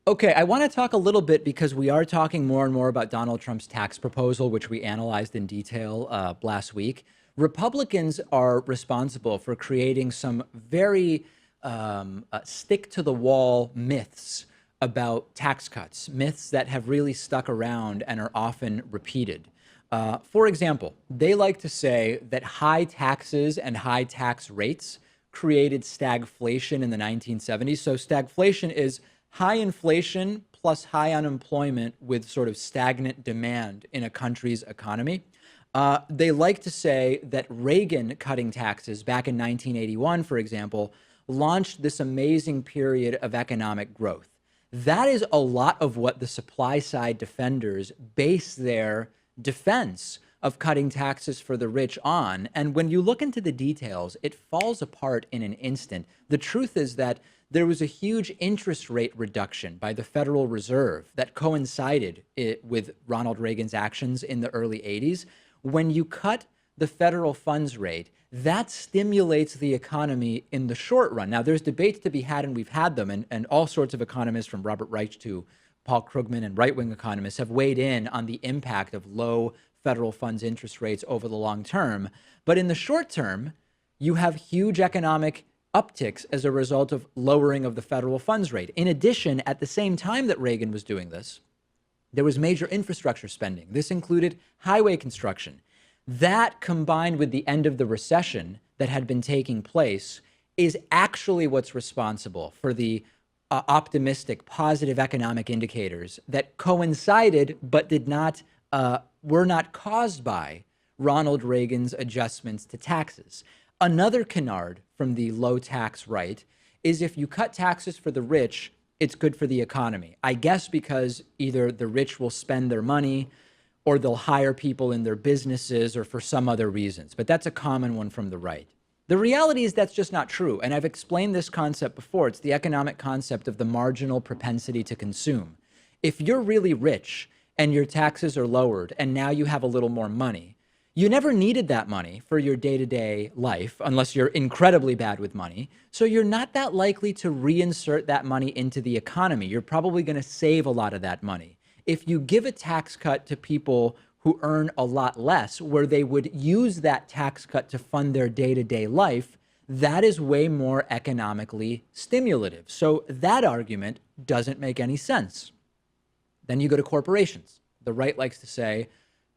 Okay, I want to talk a little bit because we are talking more and more about Donald Trump's tax proposal, which we analyzed in detail last week. Republicans are responsible for creating some very stick to the wall myths about tax cuts, myths that have really stuck around and are often repeated. For example, they like to say that high taxes and high tax rates created stagflation in the 1970s. So stagflation is high inflation plus high unemployment with sort of stagnant demand in a country's economy. They like to say that Reagan cutting taxes back in 1981, for example, launched this amazing period of economic growth. That is a lot of what the supply side defenders base their defense of cutting taxes for the rich on. And when you look into the details, it falls apart in an instant. The truth is that there was a huge interest rate reduction by the Federal Reserve that coincided with Ronald Reagan's actions in the early 80s. When you cut the federal funds rate, that stimulates the economy in the short run. Now, there's debates to be had, and we've had them, and all sorts of economists from Robert Reich to Paul Krugman and right-wing economists have weighed in on the impact of low federal funds interest rates over the long term. But in the short term, you have huge economic upticks as a result of lowering of the federal funds rate. In addition, at the same time that Reagan was doing this, there was major infrastructure spending. This included highway construction. That, combined with the end of the recession that had been taking place, is actually what's responsible for the optimistic, positive economic indicators that coincided but were not caused by Ronald Reagan's adjustments to taxes. Another canard from the low tax right is if you cut taxes for the rich, it's good for the economy. I guess because either the rich will spend their money or they'll hire people in their businesses or for some other reasons. But that's a common one from the right. The reality is that's just not true. And I've explained this concept before. It's the economic concept of the marginal propensity to consume. If you're really rich and your taxes are lowered and now you have a little more money, you never needed that money for your day-to-day life unless you're incredibly bad with money. So you're not that likely to reinsert that money into the economy. You're probably going to save a lot of that money. If you give a tax cut to people who earn a lot less, where they would use that tax cut to fund their day-to-day life, that is way more economically stimulative. So that argument doesn't make any sense. Then you go to corporations. The right likes to say,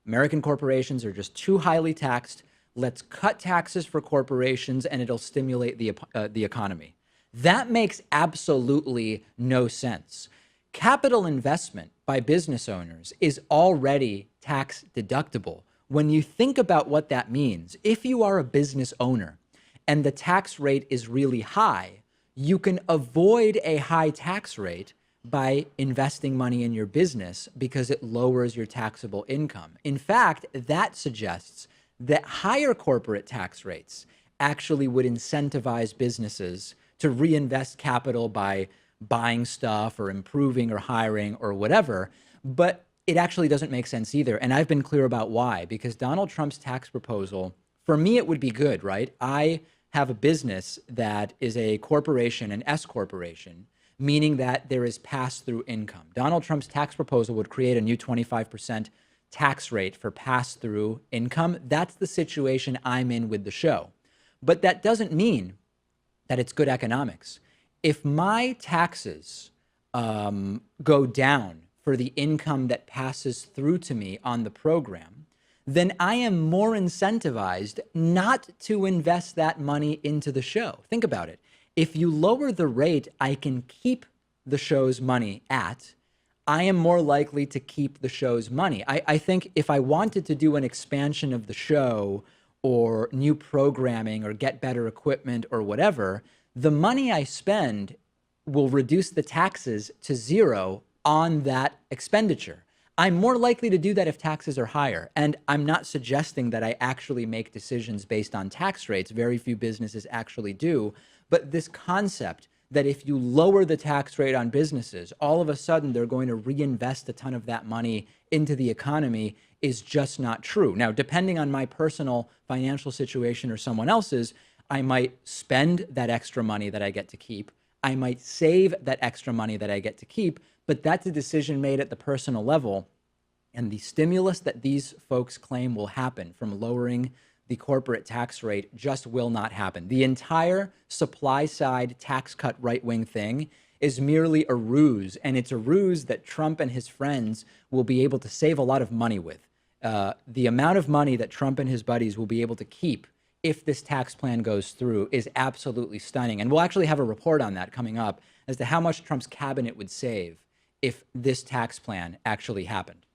American corporations are just too highly taxed. Let's cut taxes for corporations and it'll stimulate the economy. That makes absolutely no sense. Capital investment by business owners is already tax deductible. When you think about what that means, if you are a business owner and the tax rate is really high, you can avoid a high tax rate by investing money in your business because it lowers your taxable income. In fact, that suggests that higher corporate tax rates actually would incentivize businesses to reinvest capital by buying stuff or improving or hiring or whatever. But it actually doesn't make sense either. And I've been clear about why, because Donald Trump's tax proposal, for me, it would be good, right? I have a business that is a corporation, an S corporation, meaning that there is pass-through income. Donald Trump's tax proposal would create a new 25% tax rate for pass-through income. That's the situation I'm in with the show. But that doesn't mean that it's good economics. If my taxes go down for the income that passes through to me on the program, then I am more incentivized not to invest that money into the show. Think about it. If you lower the rate I can keep the show's money at, I am more likely to keep the show's money. I think if I wanted to do an expansion of the show or new programming or get better equipment or whatever, the money I spend will reduce the taxes to zero on that expenditure. I'm more likely to do that if taxes are higher. And I'm not suggesting that I actually make decisions based on tax rates. Very few businesses actually do. But this concept that if you lower the tax rate on businesses, all of a sudden they're going to reinvest a ton of that money into the economy is just not true. Now, depending on my personal financial situation or someone else's, I might spend that extra money that I get to keep. I might save that extra money that I get to keep, but that's a decision made at the personal level. And the stimulus that these folks claim will happen from lowering the corporate tax rate just will not happen. The entire supply side tax cut right wing thing is merely a ruse. And it's a ruse that Trump and his friends will be able to save a lot of money with. The amount of money that Trump and his buddies will be able to keep if this tax plan goes through is absolutely stunning. And we'll actually have a report on that coming up as to how much Trump's cabinet would save if this tax plan actually happened.